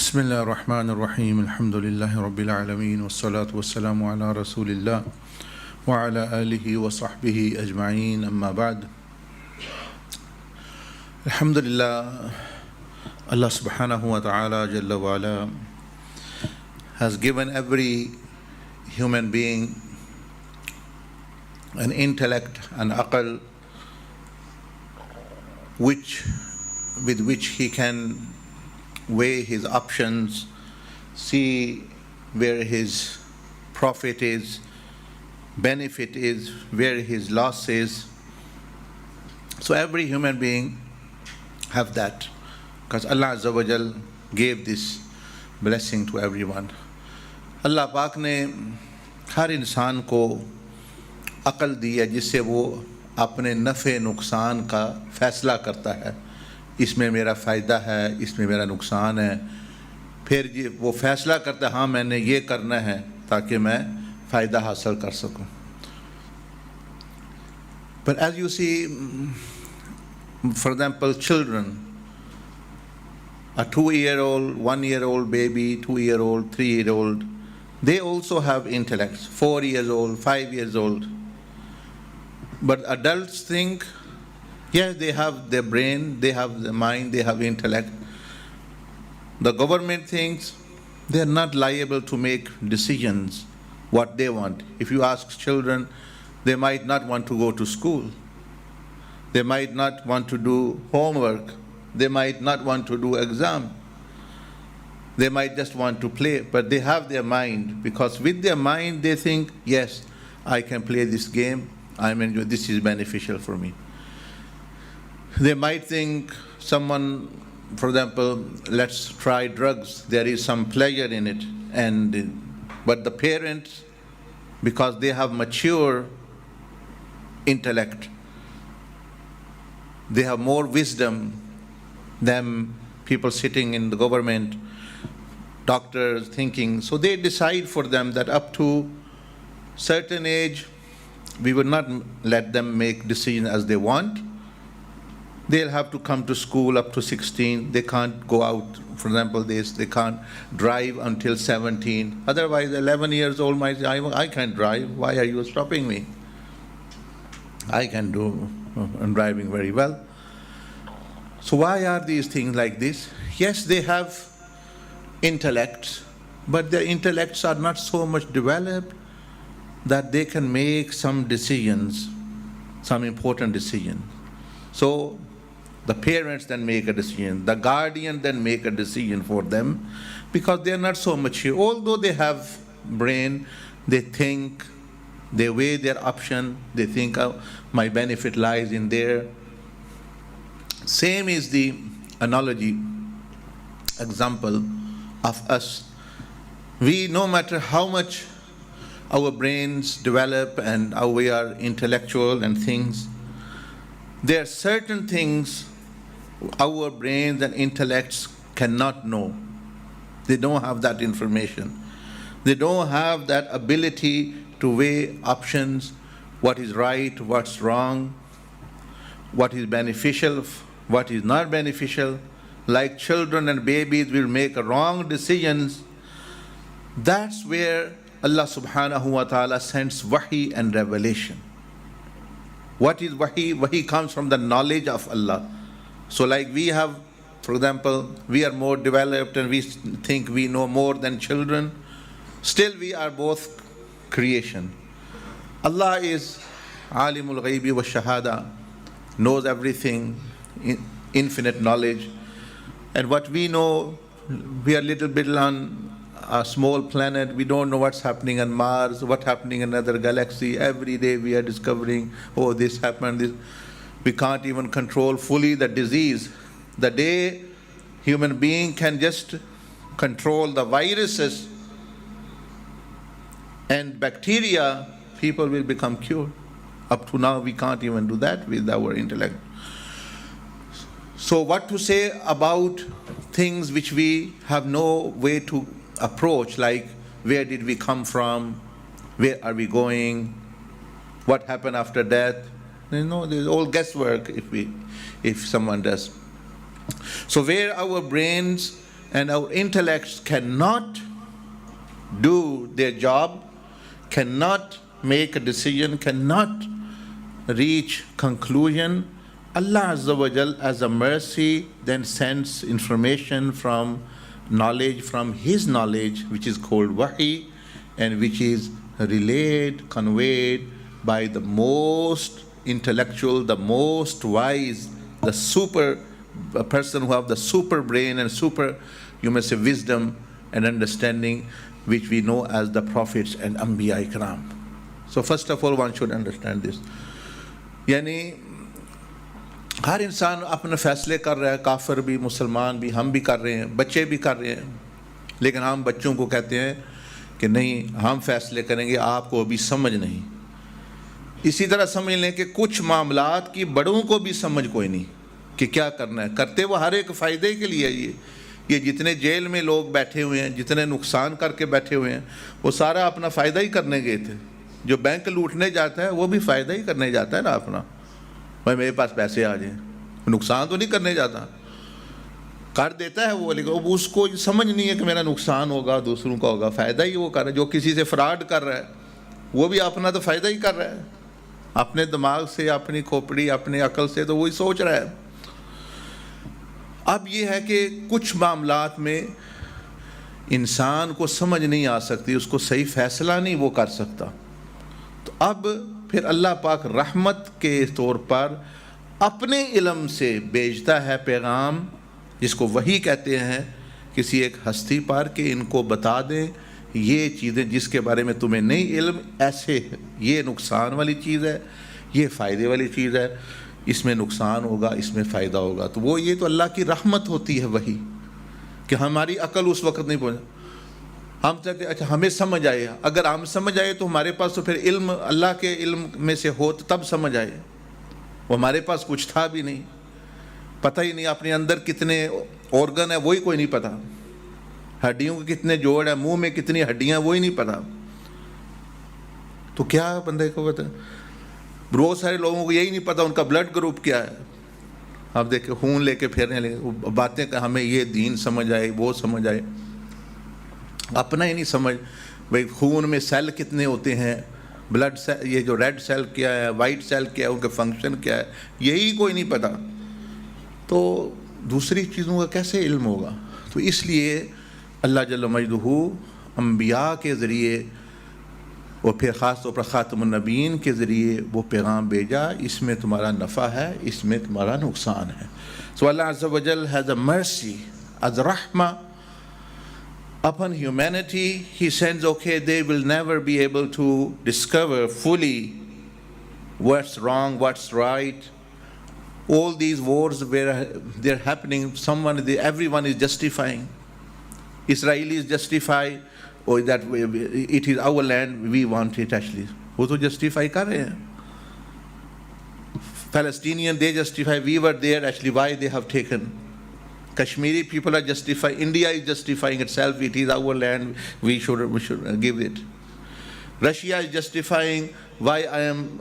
بسم الله الرحمن الرحيم الحمد لله رب العالمين والصلاة والسلام على رسول الله وعلى آله وصحبه أجمعين أما بعد. Alhamdulillah, Allah subhanahu wa ta'ala Jalla wa ala has given every human being an intellect, an aql, with which he can weigh his options, see where his profit is, benefit is, where his loss is. So every human being have that, because Allah Azza wa Jal gave this blessing to everyone. Allah पाक ने हर इंसान को अक़ल दी है जिससे वो अपने नफ़े नुकसान का फ़ैसला करता है, इसमें मेरा फ़ायदा है, इसमें मेरा नुकसान है। फिर वो फ़ैसला करता है हाँ मैंने ये करना है ताकि मैं फ़ायदा हासिल कर सकूं। But as you see, for example, children, a 2-year-old, 1-year-old baby, 2-year-old, 3-year-old, they also have intellects, 4 years old, 5 years old. But adults think, yes, they have their brain, they have the mind, they have intellect. The government thinks they are not liable to make decisions what they want. If you ask children, they might not want to go to school. They might not want to do homework. They might not want to do exam. They might just want to play, but they have their mind, because with their mind they think, yes, I can play this game, I'm enjoying, this is beneficial for me. They might think someone, for example, let's try drugs, there is some pleasure in it, but the parents, because they have mature intellect, they have more wisdom than people sitting in the government, doctors thinking, so they decide for them that up to certain age we will not let them make decisions as they want. They'll have to come to school up to 16. They can't go out, for example, they can't drive until 17. Otherwise, 11 years old might say, I can't drive. Why are you stopping me? I can do, I'm driving very well. So why are these things like this? Yes, they have intellects, but their intellects are not so much developed that they can make some decisions, some important decisions. So the parents then make a decision, the guardian then make a decision for them, because they are not so mature. Although they have brain, they think, they weigh their option, they think my benefit lies in there. Same is the analogy, example of us. We, no matter how much our brains develop and how we are intellectual and things, there are certain things our brains and intellects cannot know. They don't have that information. They don't have that ability to weigh options, what is right, what's wrong, what is beneficial, what is not beneficial. Like children and babies will make wrong decisions. That's where Allah subhanahu wa ta'ala sends wahi and revelation. What is wahi? Wahi comes from the knowledge of Allah. So like we have, for example, we are more developed and we think we know more than children. Still we are both creation. Allah is alimul ghaibi wa shahada, knows everything, infinite knowledge. And what we know, we are little bit on a small planet, we don't know what's happening on Mars, what's happening in another galaxy. Every day we are discovering, oh, this happened, this. We can't even control fully the disease. The day human being can just control the viruses and bacteria, people will become cured. Up to now, we can't even do that with our intellect. So what to say about things which we have no way to approach, like where did we come from, where are we going, what happened after death? There's all guesswork if someone does. So where our brains and our intellects cannot do their job, cannot make a decision, cannot reach conclusion, Allah Azza wa Jal as a mercy then sends information from knowledge, from His knowledge, which is called wahi, and which is relayed, conveyed by the most intellectual, the most wise, the super person who have the super brain and super, you may say, wisdom and understanding, which we know as the prophets and Anbiya Ikram. So first of all, one should understand this. यानी हर इंसान अपने फैसले कर रहा है, काफिर भी, मुसलमान भी, हम भी कर रहे हैं, बच्चे भी कर रहे हैं, लेकिन हम बच्चों को कहते हैं कि नहीं, हम फैसले करेंगे, आपको अभी समझ नहीं। इसी तरह समझ लें कि कुछ मामलात की बड़ों को भी समझ कोई नहीं कि क्या करना है, करते वो हर एक फ़ायदे के लिए। ये जितने जेल में लोग बैठे हुए हैं, जितने नुकसान करके बैठे हुए हैं, वो सारा अपना फ़ायदा ही करने गए थे। जो बैंक लूटने जाता है वो भी फ़ायदा ही करने जाता है ना अपना, भाई मेरे पास पैसे आ जाएं, नुकसान तो नहीं करने जाता। कर देता है वो, लेकिन उसको समझ नहीं है कि मेरा नुकसान होगा, दूसरों का होगा, फ़ायदा ही वो कर रहा है। जो किसी से फ्रॉड कर रहा है वो भी अपना तो फ़ायदा ही कर रहा है, अपने दिमाग से, अपनी खोपड़ी, अपनी अकल से तो वही सोच रहा है। अब ये है कि कुछ मामलात में इंसान को समझ नहीं आ सकती, उसको सही फ़ैसला नहीं वो कर सकता। तो अब फिर अल्लाह पाक रहमत के तौर पर अपने इल्म से भेजता है पैगाम, जिसको वही कहते हैं, किसी एक हस्ती पर कि इनको बता दें ये चीज़ें जिसके बारे में तुम्हें नहीं इल्म, ऐसे ये नुकसान वाली चीज़ है, ये फ़ायदे वाली चीज़ है, इसमें नुकसान होगा, इसमें फ़ायदा होगा। तो वो ये तो अल्लाह की रहमत होती है वही, कि हमारी अकल उस वक़्त नहीं पहुँचा, हम चाहते अच्छा हमें समझ आए, अगर हम समझ आए तो हमारे पास तो फिर इल्म अल्लाह के इल्म में से हो तो तब समझ आए। वो हमारे पास कुछ था भी नहीं, पता ही नहीं अपने अंदर कितने ऑर्गन है वही कोई नहीं पता, हड्डियों के कितने जोड़ है, मुंह में कितनी हड्डियाँ वही नहीं पता। तो क्या बंदे को पता? बहुत सारे लोगों को यही नहीं पता उनका ब्लड ग्रुप क्या है। आप देखें खून लेके फिरने लगे, बातें का हमें ये दीन समझ आए, वो समझ आए, अपना ही नहीं समझ। भाई खून में सेल कितने होते हैं, ब्लड सेल, ये जो रेड सेल क्या है, वाइट सेल क्या है, उनके फंक्शन क्या है, यही कोई नहीं पता। तो दूसरी चीज़ों का कैसे इल्म होगा? तो इसलिए अल्लाह जल्ल मजदहू अम्बिया के ज़रिए और फिर ख़ास तौर पर ख़ातमुन नबीयीन के ज़रिए वो पैगाम भेजा, इसमें तुम्हारा नफ़ा है, इसमें तुम्हारा नुकसान है। सो अल्लाह अज़्ज़ा व जल has a mercy as rahma upon humanity. He sends, okay, they will never be able to discover fully what's wrong, what's right. All these wars where they're happening, everyone is justifying. Israelis justify, or that it is our land, we want it actually. वो तो justify कर रहे हैं. Palestinian, they justify, we were there actually, why they have taken. Kashmiri people are justifying, India is justifying itself, it is our land, we should give it. Russia is justifying why I am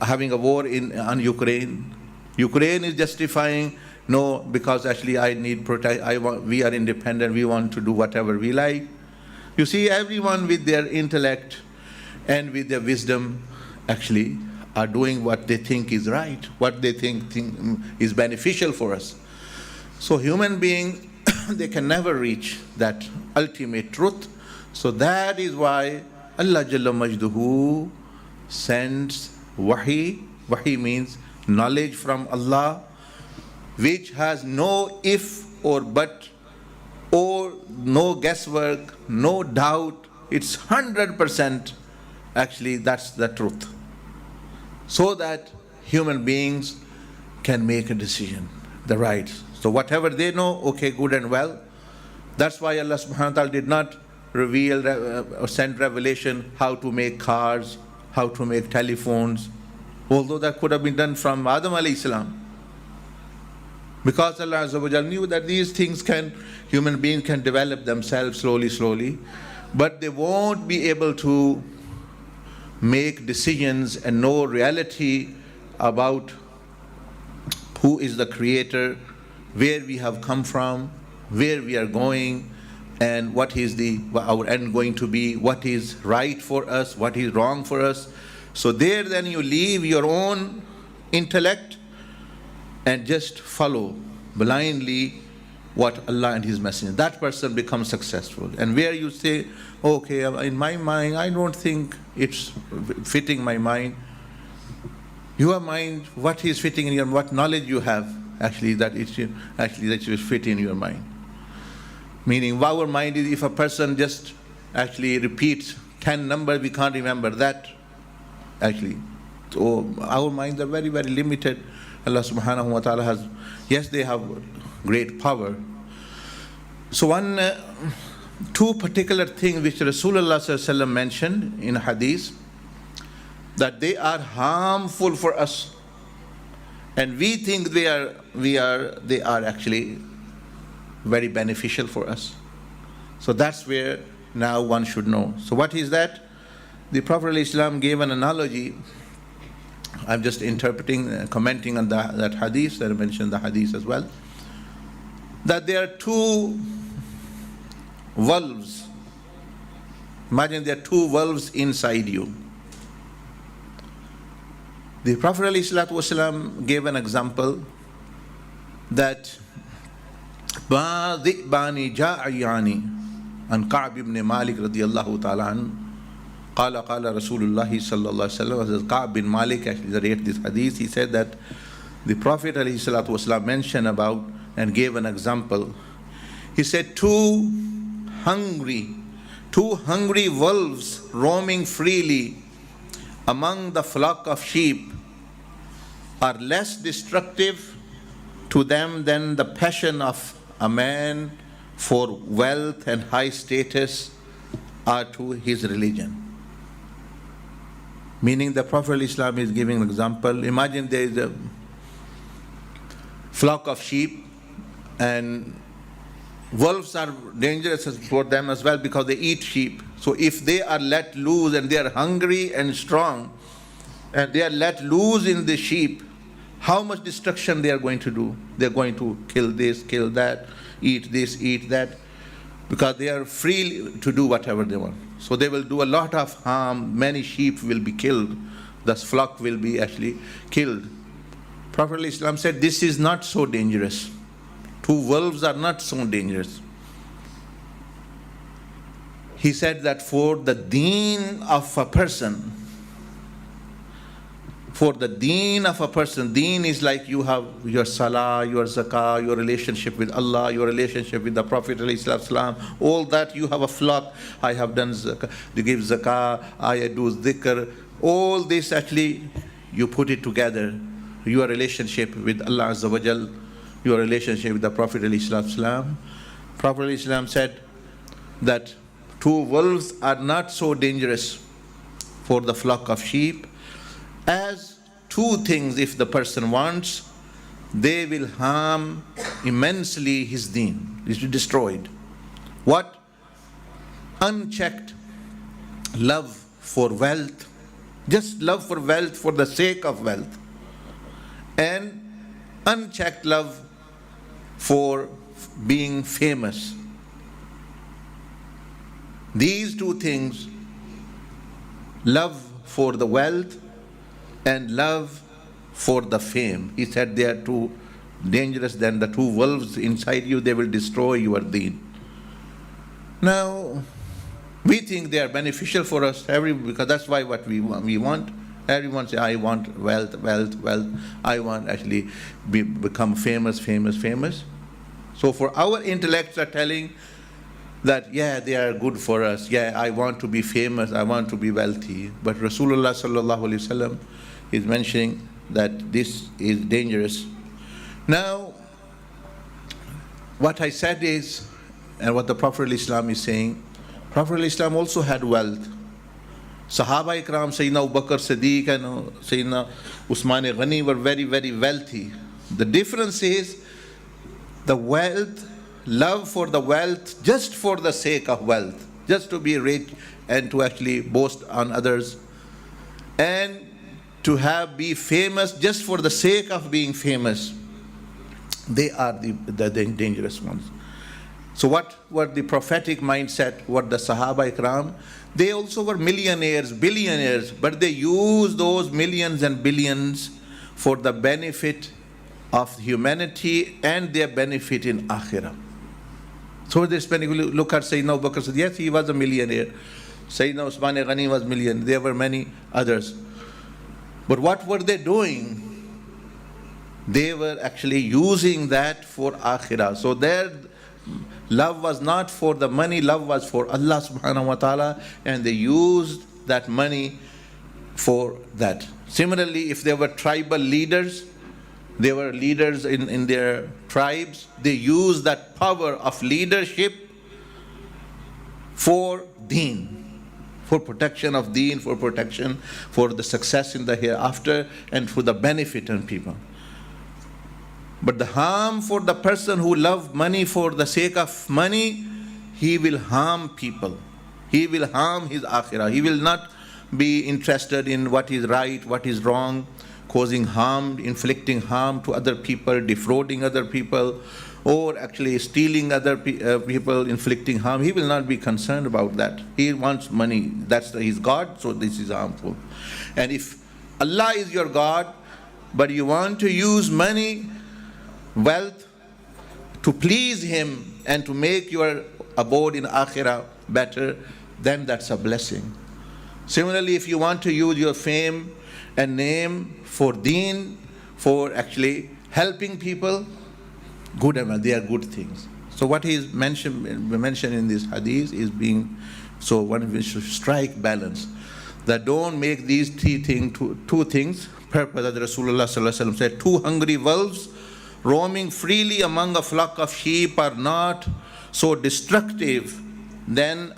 having a war on Ukraine. Ukraine is justifying, no, because actually I need protect, we are independent, we want to do whatever we like. You see, everyone with their intellect and with their wisdom actually are doing what they think is right, what they think is beneficial for us. So human beings, they can never reach that ultimate truth. So that is why Allah Jalla Majduhu sends wahi. Wahi means knowledge from Allah, which has no if or but, or no guesswork, no doubt. It's 100% actually that's the truth. So that human beings can make a decision, the right. So whatever they know, okay, good and well. That's why Allah subhanahu wa ta'ala did not reveal or send revelation how to make cars, how to make telephones, although that could have been done from Adam alayhi salam. Because Allah Azza wa Jal knew that these things human beings can develop themselves slowly, but they won't be able to make decisions and know reality about who is the creator, where we have come from, where we are going, and what is our end going to be, what is right for us, what is wrong for us. So there then you leave your own intellect and just follow blindly what Allah and His Messenger. That person becomes successful. And where you say, okay, in my mind, I don't think it's fitting my mind. Your mind, what is fitting in your, what knowledge you have, actually that it should fit in your mind. Meaning our mind is, if a person just actually repeats 10 numbers, we can't remember that actually. So our minds are very, very limited. Allah subhanahu wa ta'ala has, yes, they have great power. So two particular things which Rasulullah sallallahu alaihi wasallam mentioned in a hadith, that they are harmful for us, and we think they are actually very beneficial for us. So that's where now one should know. So what is that? The Prophet ﷺ gave an analogy. I'm just interpreting, commenting on that hadith, that I mentioned the hadith as well. That there are two wolves. Imagine there are two wolves inside you. The Prophet ﷺ gave an example that ذئبان جائعان عن كعب بن مالك رضي الله تعالى عنه قال قال رسول الله صلى الله عليه وسلم. Ka'b bin Malik actually narrated this hadith. He said that the Prophet ﷺ mentioned about and gave an example. He said two hungry wolves roaming freely among the flock of sheep are less destructive to them than the passion of a man for wealth and high status are to his religion. Meaning the Prophet ﷺ is giving an example. Imagine there is a flock of sheep, and wolves are dangerous for them as well because they eat sheep. So if they are let loose and they are hungry and strong, and they are let loose in the sheep, how much destruction they are going to do? They are going to kill this, kill that, eat this, eat that, because they are free to do whatever they want. So they will do a lot of harm. Many sheep will be killed. The flock will be actually killed. Prophet ﷺ said this is not so dangerous. Two wolves are not so dangerous. He said that for the deen of a person, deen is like you have your salah, your zakah, your relationship with Allah, your relationship with the Prophet ﷺ, all that. You have a flock. I have done zakah, you give zakah, I do dhikr. All this actually, you put it together. Your relationship with Allah Azza wa Jal, your relationship with the Prophet ﷺ. Prophet ﷺ said that two wolves are not so dangerous for the flock of sheep as two things, if the person wants, they will harm immensely his deen. It will be destroyed. What? Unchecked love for wealth, just love for wealth for the sake of wealth, and unchecked love for being famous. These two things, love for the wealth and love for the fame, he said they are too dangerous than the two wolves inside you. They will destroy your deen. Now, we think they are beneficial for us, because that's why what we want. Everyone say, I want wealth. I want actually become famous. So for our intellects are telling that, yeah, they are good for us. Yeah, I want to be famous. I want to be wealthy. But Rasulullah sallallahu alaihi wasallam is mentioning that this is dangerous. Now, what I said is, and what the Prophet ﷺ is saying, Prophet ﷺ also had wealth. Sahaba Ikram, Sayyidina Abu Bakr Siddiq and Sayyidina Usman Ghani were very, very wealthy. The difference is the wealth, love for the wealth, just for the sake of wealth, just to be rich and to actually boast on others, and to be famous just for the sake of being famous. They are the dangerous ones. So what were the prophetic mindset? What the Sahaba Ikram? They also were millionaires, billionaires, but they used those millions and billions for the benefit of humanity and their benefit in Akhirah. So they spend, look at Sayyidina Abu Bakr, yes, he was a millionaire. Sayyidina Usman Ghani was millionaire. There were many others. But what were they doing? They were actually using that for Akhirah. So their love was not for the money, love was for Allah subhanahu wa ta'ala, and they used that money for that. Similarly, if there were tribal leaders, they were leaders in their tribes, they used that power of leadership for deen, for protection of deen, for protection, for the success in the hereafter, and for the benefit on people. But the harm for the person who loves money for the sake of money, he will harm people. He will harm his akhirah. He will not be interested in what is right, what is wrong, causing harm, inflicting harm to other people, defrauding other people, or actually stealing other people, inflicting harm. He will not be concerned about that. He wants money. That's his God, so this is harmful. And if Allah is your God, but you want to use money, wealth, to please Him and to make your abode in Akhirah better, then that's a blessing. Similarly, if you want to use your fame and name for deen, for actually helping people, good and well, they are good things. So what is mentioned in this hadith is being, so one should strike balance. That don't make these two things purpose. As Rasulullah sallallahu alaihi wasallam said, two hungry wolves roaming freely among a flock of sheep are not so destructive than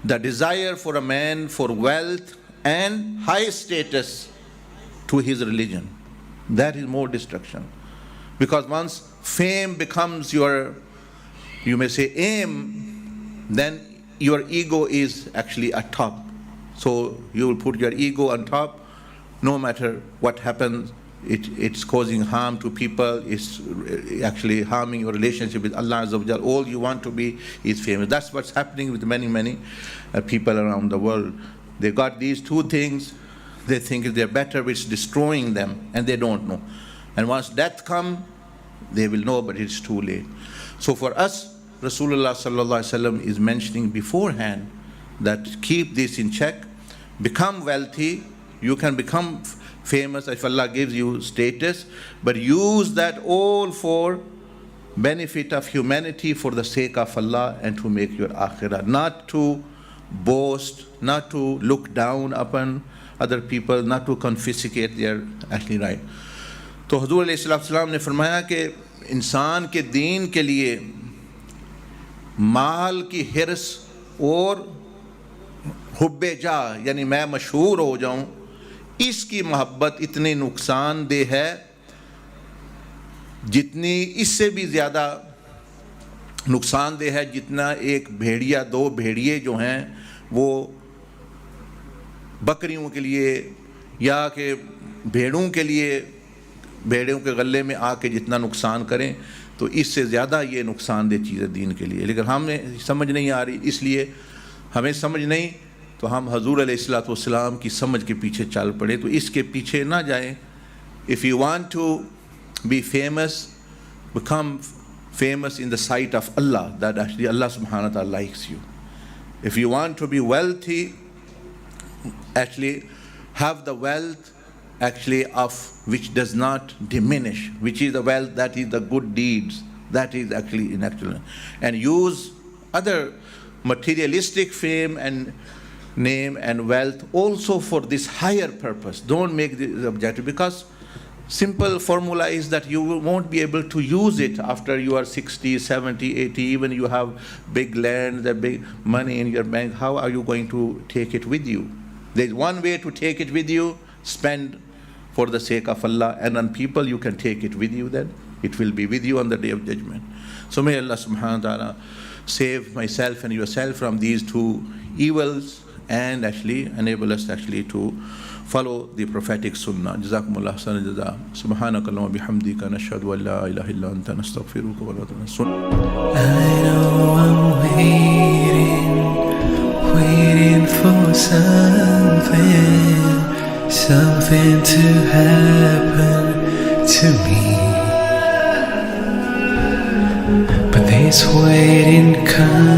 the desire for a man for wealth and high status to his religion. That is more destruction. Because once fame becomes your, you may say, aim, then your ego is actually at top. So you will put your ego on top, no matter what happens. It's causing harm to people, it's actually harming your relationship with Allah Azza wa Jal. All you want to be is famous. That's what's happening with many people around the world. They got these two things, they think they're better, it's destroying them, and they don't know. And once death comes, they will know, but it's too late. So for us, Rasulullah sallallahu alaihi wasallam is mentioning beforehand that keep this in check, become wealthy, you can become famous if Allah gives you status, but use that all for benefit of humanity, for the sake of Allah, and to make your akhirah. Not to boast, not to look down upon other people, not to confiscate their actually right. तो हुजूर अलैहिस्सलाम ने फरमाया कि इंसान के दीन के लिए माल की हिर्स और हुब्बे जा, यानी मैं मशहूर हो जाऊं, इसकी मोहब्बत इतनी नुकसानदेह है जितनी, इससे भी ज़्यादा नुकसानदेह है जितना एक भेड़िया, दो भेड़िए जो हैं वो बकरियों के लिए या कि भेड़ों के लिए, भेड़ों के गले में आके जितना नुकसान करें, तो इससे ज़्यादा ये नुकसानदेह चीज़ है दीन के लिए। लेकिन हमें समझ नहीं आ रही, इसलिए हमें समझ नहीं तो हम हजूर अलैहिस्सलातु वस्सलाम की समझ के पीछे चल पड़े, तो इसके पीछे ना जाएं. If you want to be famous, become famous in the sight of Allah, that actually Allah subhanahu wa ta'ala likes you. If you want to be wealthy, actually have the wealth actually of which does not diminish, which is the wealth that is the good deeds, that is actually in actual, and use other materialistic fame and name and wealth also for this higher purpose. Don't make the objective, because simple formula is that you won't be able to use it after you are 60, 70, 80, even you have big land, the big money in your bank. How are you going to take it with you? There's one way to take it with you: spend for the sake of Allah, and on people you can take it with you, then it will be with you on the day of judgment. So may Allah subhanahu wa ta'ala save myself and yourself from these two evils and actually enable us actually to follow the prophetic sunnah. Jazakumullah khairan jaza. Subhanakallahumma bihamdika nashhadu an la ilaha illa anta nastaghfiruka wa natubu ilayk. I know I'm waiting for something to happen to me. But this waiting comes